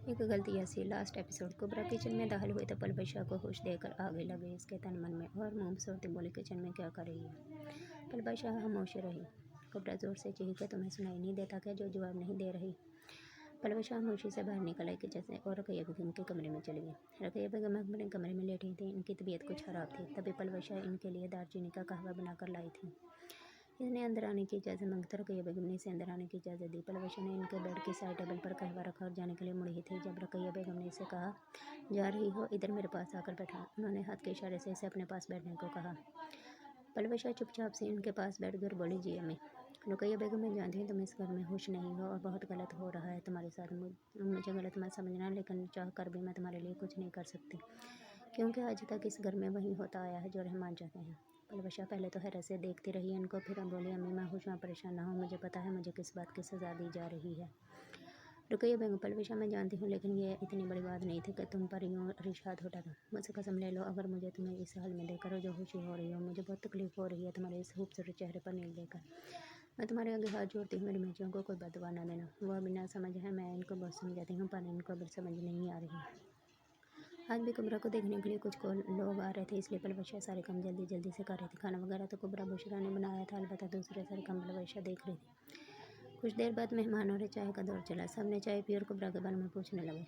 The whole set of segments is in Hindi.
एक गलती ऐसी लास्ट एपिसोड कुबरा किचन में दाखिल हुई तो पलबशा को होश देकर आगे लगे इसके तन मन में और मुंह सोते बोले किचन में क्या कर रही है। पलबशा खामोश रही। कुबरा जोर से चीखे तुम्हें सुनाई नहीं देता क्या जो जवाब नहीं दे रही। पलबशा खामोशी से बाहर निकल आई किचन से और रकैया बेगम के कमरे में चली गई। रकैया बेगम अपने कमरे में लेटी थी। इनकी तबीयत कुछ खराब थी। तभी पलबशा इनके लिए दालचीनी का कहवा बनाकर लाई थी। इसने अंदर आने की इजाज़त मांगता रकैया बेगम ने इसे अंदर आने की इजाज़त दी। पलवशा ने इनके बेड की साइड टेबल पर कहवा रखा और जाने के लिए मुड़ी थी जब रकैया बेगम ने इसे कहा, जा रही हो, इधर मेरे पास आकर बैठा। उन्होंने हाथ के इशारे से इसे अपने पास बैठने को कहा। पलवशा चुपचाप से इनके पास बैठकर बोली, जी अम्मी। रकैया बेगम, मैं जानती हूँ तुम इस घर में खुश नहीं हो और बहुत गलत हो रहा है तुम्हारे साथ। मुझे गलत मत समझना, लेकिन चाह कर भी मैं तुम्हारे लिए कुछ नहीं कर सकती, क्योंकि आज तक इस घर में वही होता आया है जो रहमान चाहते हैं। पलवशा पहले तो हैरत से देखती रही इनको, फिर बोली, अम्मी मैं खुश हूँ, परेशान ना हो, मुझे पता है मुझे किस बात की सज़ा दी जा रही है। रुकैया बेगम, पलवशा मैं जानती हूँ, लेकिन ये इतनी बड़ी बात नहीं थी कि तुम पर यूँ रिश्वत उठा था। मुझसे कसम ले लो, अगर मुझे तुम्हें इस हाल में देखकर जो खुशी हो रही हो, मुझे बहुत तकलीफ हो रही है तुम्हारे इस खूबसूरत चेहरे पर नहीं देखकर। मैं तुम्हारे आगे हाथ जोड़ती हूँ, मेरी बच्चियों को कोई बददुआ ना देना। वह बिना समझ है, मैं इनको बहुत समझाती हूँ पर इनको अभी समझ नहीं आ रही। आज भी कुबरा को देखने के लिए कुछ लोग आ रहे थे, इसलिए पलवशा सारे काम जल्दी जल्दी से कर रही थी। खाना वगैरह तो कुबरा बुशरा ने बनाया था, अलबत्ता दूसरे सारे काम पलवशा देख रही थी। कुछ देर बाद मेहमानों और चाय का दौर चला। सब ने चाय पी और कुबरा के बारे में पूछने लगे।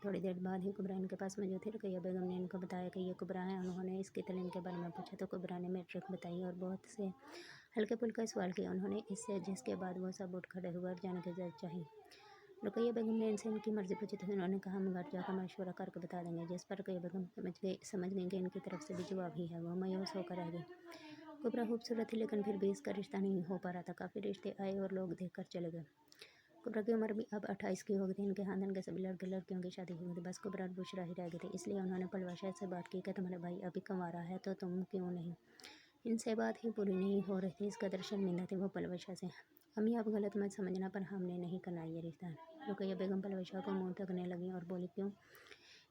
थोड़ी देर बाद ही कुबरा इनके पास मौजूद थी। रकैया बेगम ने इनको बताया कि ये कुबरा है। उन्होंने इसकी तलीम के बारे में पूछा तो कुबरा ने मैट्रिक बताई और बहुत से हल्के फुल्का सवाल किया उन्होंने इससे, जिसके बाद वो सब उठ खड़े हुए और जाने की इजाज़त चाहिए। रुकैया बेगम ने इनसे इनकी मर्ज़ी पूछी तो उन्होंने कहा, हम घर जाकर मशवरा करके बता देंगे। जिस पर रुकैया बेगम समझ गई कि इनकी तरफ से भी जवाब ही है। वो मायूस होकर रह गई। कुबरा खूबसूरत थी, लेकिन फिर भी इसका रिश्ता नहीं हो पा रहा था। काफ़ी रिश्ते आए और लोग देख कर चले गए। कुबरा की उम्र भी अब 28 की हो गई थी। इनके खानदान के सभी लड़के लड़कियों की शादी हो गई थी। बस कुबरा और बुशरा ही रह गए थे। इसलिए उन्होंने पलवशा से बात की कि तुम्हारे भाई अभी कंवारा है तो तुम क्यों नहीं। इनसे बात ही पूरी नहीं हो रही थी। इस कदर शर्मिंदा थी वो पलवशा से। अम्मी आप गलत मत समझना, पर हमने नहीं करना ये रिश्ता। रुकैया बेगम पलवशा को मुंह तकने लगी और बोली, क्यों?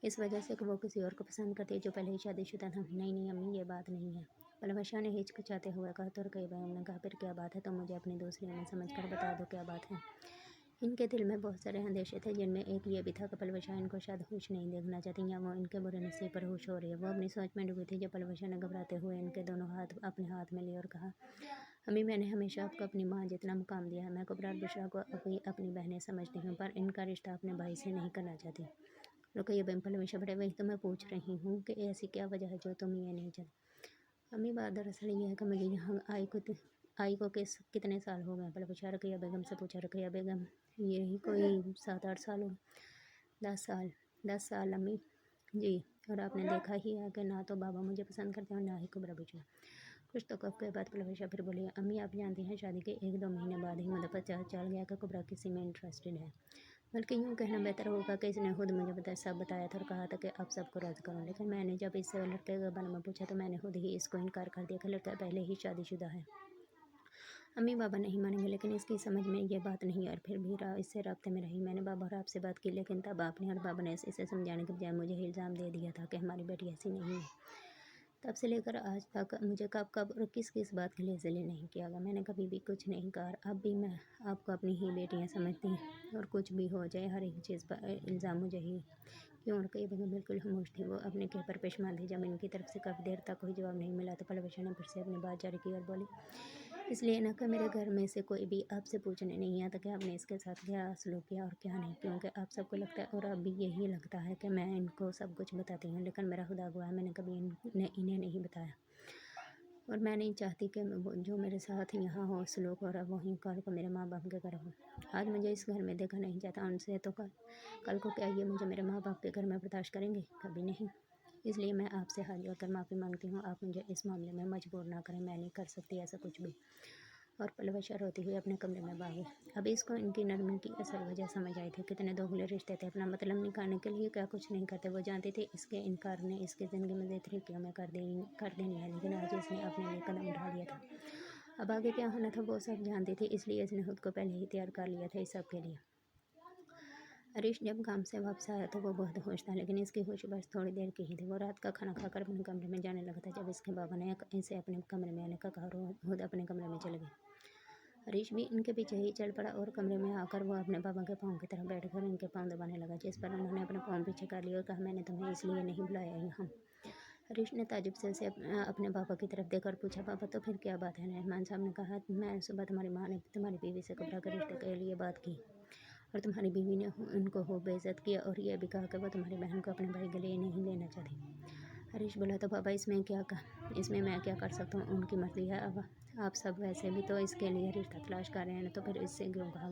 इस वजह से कि वो किसी और को पसंद करती है जो पहले ही शादीशुदा था। नहीं नहीं अम्मी, ये बात नहीं है। पलवशा ने हिचकिचाते हुए कहा तो रुकैया बेगम ने कहा, फिर क्या बात है? तो मुझे अपनी दूसरी उम्र समझ कर बता दो क्या बात है। इनके दिल में बहुत सारे अंदेशे थे, जिनमें एक ये भी था कि पलवशा इनको शायद खुश नहीं देखना चाहती या वो इनके बुरे नसीब पर खुश हो रही है। वो अपनी सोच में डूबी थी जब पलवशा ने घबराते हुए इनके दोनों हाथ अपने हाथ में लिए और कहा, अम्मी मैंने हमेशा आपको अपनी माँ जितना मुकाम दिया है। मैं कुबरा और बुशरा को अभी अपनी बहनें समझती हूँ, पर इनका रिश्ता अपने भाई से नहीं करना चाहती। रुकैया बेगम पलवशा बड़े, वही तो मैं पूछ रही हूँ कि ऐसी क्या वजह है जो तुम ये नहीं चाहती। अम्मी बात दरअसल ये है कि मुझे यहाँ आई को कितने साल हो गए? पलवशा रुकैया बेगम से पूछा। रुकैया बेगम, यही कोई 7-8 साल हो। 10 साल। 10 साल अम्मी जी। और आपने देखा ही है कि ना तो बाबा मुझे पसंद करते हैं और ना ही कुबरा बुशरा। कुछ तो कफ के बाद पलवशा फिर बोली, अम्मी आप जानती हैं शादी के 1-2 महीने बाद ही मुझे पता चल गया कि कुबरा किसी में इंटरेस्टेड है। बल्कि यूँ कहना बेहतर होगा कि इसने खुद मुझे सब बताया था और कहा था कि आप सबको राज़ी करूँ। लेकिन मैंने जब इससे लड़के के बारे में पूछा तो मैंने खुद ही इसको इनकार कर दिया कि लड़का पहले ही शादीशुदा है। अम्मी बाबा नहीं मानेंगे, लेकिन इसकी समझ में ये बात नहीं और फिर भी इससे राब्ते में रही। मैंने बाबा और आपसे बात की, लेकिन तब आपने और बाबा ने इसे समझाने के बजाय मुझे इल्ज़ाम दे दिया था कि हमारी बेटी ऐसी नहीं है। तब से लेकर आज तक मुझे कब कब और किस किस बात के लिए ज़लील नहीं किया गया। मैंने कभी भी कुछ नहीं कहा। अब भी मैं आपको अपनी ही बेटियाँ समझती हैं और कुछ भी हो जाए हर एक चीज़ पर इल्ज़ाम मुझे ही। क्यों? रुकैया बेगम बिल्कुल खामोश थी। वो अपने के पर पेशमान थी। जब इनकी तरफ से काफ़ी देर तक कोई जवाब नहीं मिला तो पलवशा ने फिर से अपनी बात जारी की और बोली, इसलिए ना कि मेरे घर में से कोई भी आपसे पूछने नहीं आता कि आपने इसके साथ क्या सलूक किया और क्या नहीं, क्योंकि आप सबको लगता है और अब भी यही लगता है कि मैं इनको सब कुछ बताती हूँ, लेकिन मेरा खुदा गवाह है मैंने कभी इन्हें नहीं बताया। और मैं नहीं चाहती कि जो मेरे साथ यहाँ हो सलूक और अब वहीं कल को मेरे माँ बाप के घर हो। आज मुझे इस घर में देखा नहीं जाता उनसे, तो कल को क्या ये मुझे मेरे माँ बाप के घर में बर्दाश्त करेंगे? कभी नहीं। इसलिए मैं आपसे हाथ जोड़कर माफ़ी मांगती हूँ। आप मुझे इस मामले में मजबूर ना करें। मैं नहीं कर सकती ऐसा कुछ भी। और पलवशा रोती हुई अपने कमरे में भागी। अब इसको इनकी नरमी की असल वजह समझ आई थी। कितने दोगले रिश्ते थे। अपना मतलब निकालने के लिए क्या कुछ नहीं करते। वो जानते थे इसके इनकार ने इसकी ज़िंदगी में तरीक़ियों में कर देनी है, लेकिन आज इसने अपने लिए कदम उठा लिया था। अब आगे क्या होना था वो सब जानती थी, इसलिए इसने खुद को पहले ही तैयार कर लिया था इस सब के लिए। हरीश जब काम से वापस आया तो वो बहुत खुश था, लेकिन इसकी खुशी बस थोड़ी देर की ही थी। वो रात का खाना खाकर अपने कमरे में जाने लगा था जब इसके बाबा ने इसे अपने कमरे में आने का कहा और खुद अपने कमरे में चले गए। हरीश भी इनके पीछे ही चल पड़ा और कमरे में आकर वो अपने पापा के पाँव की तरफ बैठकर इनके पाँव दबाने लगा, जिस पर उन्होंने अपने पाँव पीछे कर लिया और कहा, मैंने तुम्हें इसलिए नहीं बुलाया यहाँ। हरीश ने ताजुब से उसे अपने पापा की तरफ देखकर पूछा, पापा तो फिर क्या बात है? रहमान साहब ने कहा, मैं सुबह तुम्हारी माँ ने तुम्हारी बीवी से कब्रा के रिश्ते के लिए बात की और तुम्हारी बीवी ने उनको हो बेइज्जत किया और यह भी कहा कि वो तुम्हारी बहन को अपने भाई के लिए नहीं लेना चाहती। हरीश बोला, तो पापा इसमें मैं क्या कर सकता हूँ? उनकी मर्जी है। अब आप सब वैसे भी तो इसके लिए रिश्ता तलाश कर रहे हैं, तो फिर इससे क्यों कहा?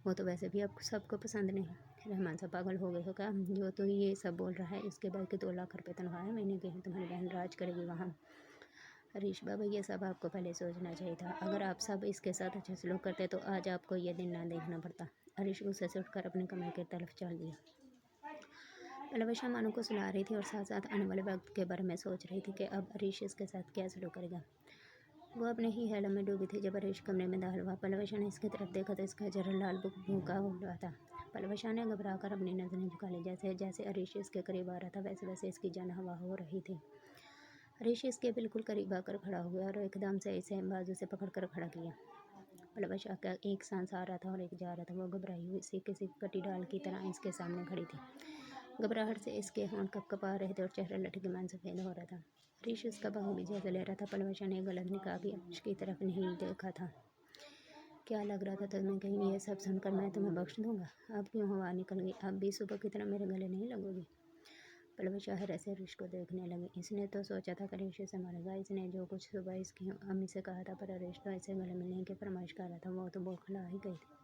वो तो वैसे भी अब सबको पसंद नहीं। रहमान साहब, पागल हो गए हो क्या? जो तो ये सब बोल रहा है, इसके भाई की 2 लाख रुपये तनख्वाह है महीने की, तुम्हारी बहन राज करेगी वहाँ। हरीश बाबा, ये सब आपको पहले सोचना चाहिए था। अगर आप सब इसके साथ अच्छा सलूक करते तो आज आपको ये दिन ना देखना पड़ता। हरीश गुस्से से उठकर अपने कमरे की तरफ चल दिया। पलवशा मानो को सुला रही थी और साथ साथ आने वाले वक्त के बारे में सोच रही थी कि अब हरीश इसके साथ क्या सलूक करेगा। वो अपने ही ख्यालों में डूबी थी जब हरीश कमरे में दाखिल हुआ। पलवशा ने इसकी तरफ देखा तो इसका चेहरा लाल भूखा हो रहा था। पलवशा ने घबराकर अपनी नज़रें झुका ली। जैसे जैसे हरीश इसके करीब आ रहा था वैसे वैसे इसकी जान हवा हो रही थी। हरीश इसके बिल्कुल करीब आकर खड़ा हुआ और एकदम से इसे बाजू से पकड़कर खड़ा किया। पलवशा का एक सांस आ रहा था और एक जा रहा था। वो घबराई हुई सी किसी कटी डाल की तरह इसके सामने खड़ी थी। घबराहट से इसके होंठ कँपा रहे थे और चेहरा लटके मान सफ़ेद हो रहा था। हरीश उसका बाहु भी जायजा ले रहा था। पलवशा ने गलत निकाह भी की तरफ नहीं देखा था। क्या लग रहा था तुम्हें कहीं ये सब सुनकर मैं तुम्हें बख्श दूंगा? अब क्यों हवा निकल गई? अब भी सुबह की तरह मेरे गले नहीं लगोगी? पलवशा हैरत से हरीश को देखने लगी। इसने तो सोचा था कि हरीश इसे मारेगा। इसने जो कुछ सुबह इसकी अम्मी से कहा था, पर हरीश तो इसे गले मिलने की फरमाइश कर रहा था, वो तो बौखला ही गई थी।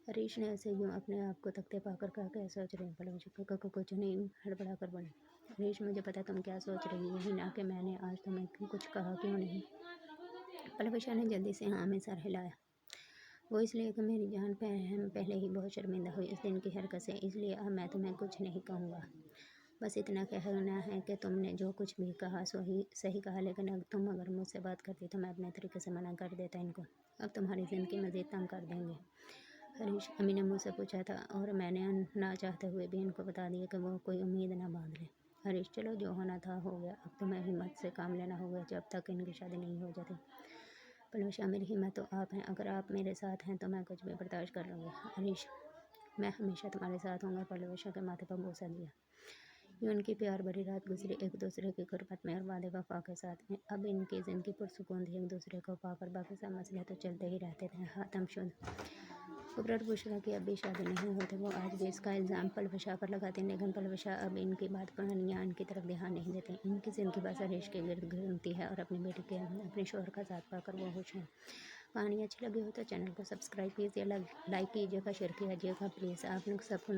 हरीश ने उसे यूँ अपने आप को तख्ते पाकर कहा, क्या सोच रही हूँ? पलवशा कुछ नहीं, हड़बड़ा कर बोली। हरीश, मुझे पता तुम क्या सोच रही हो, यही ना कि मैंने आज तुम्हें कुछ कहा क्यों नहीं? पलवशा ने जल्दी से हाँ में सर हिलाया। वो इसलिए कि मेरी जान पहले ही बहुत शर्मिंदा हुई इस दिन की हरकत से, इसलिए अब मैं तुम्हें कुछ नहीं कहूँगा। बस इतना कहना है कि तुमने जो कुछ भी कहा सही कहा, लेकिन अब तुम अगर मुझसे बात करती तो मैं अपने तरीके से मना कर देता इनको। अब तुम्हारी ज़िंदगी मज़ीद तंग कर देंगे। हरीश, अम्मी ने मुझसे पूछा था और मैंने ना चाहते हुए भी इनको बता दिया कि वो कोई उम्मीद ना बांध ले। हरीश, चलो जो होना था हो गया, अब तुम्हें हिम्मत से काम लेना होगा जब तक इनकी शादी नहीं हो जाती। पलवशा, मेरी हिम्मत तो आप हैं, अगर आप मेरे साथ हैं तो मैं कुछ भी बर्दाश्त कर लूँगी। हरीश, मैं हमेशा तुम्हारे साथ हूँगा। पलवशा के माथे पर बोसा दिया। यूँ उनकी प्यार भरी रात गुजरी, एक दूसरे की गुर्बत में और वादे वफा के साथ में। अब इनकी ज़िंदगी पुरसुकून थी एक दूसरे को पाकर। बाकी सब मसले तो चलते ही रहते थे। हातमशुद कुबरत बुशरा की अब भी शादी नहीं होती। वो आज भी इसका इल्ज़ाम पलवशा पर लगाती, लेकिन पलवशा अब इनकी बात पर या इनकी तरफ ध्यान नहीं देती। इनकी ज़िंदगी बस हरीश के गिर्द घूमती है और अपनी बेटी के अपने शोहर का साथ पाकर वो खुश हैं। कहानी अच्छी लगी हो तो चैनल को सब्सक्राइब कीजिए, लाइक कीजिएगा, शेयर कीजिएगा प्लीज़। आप लोग सबको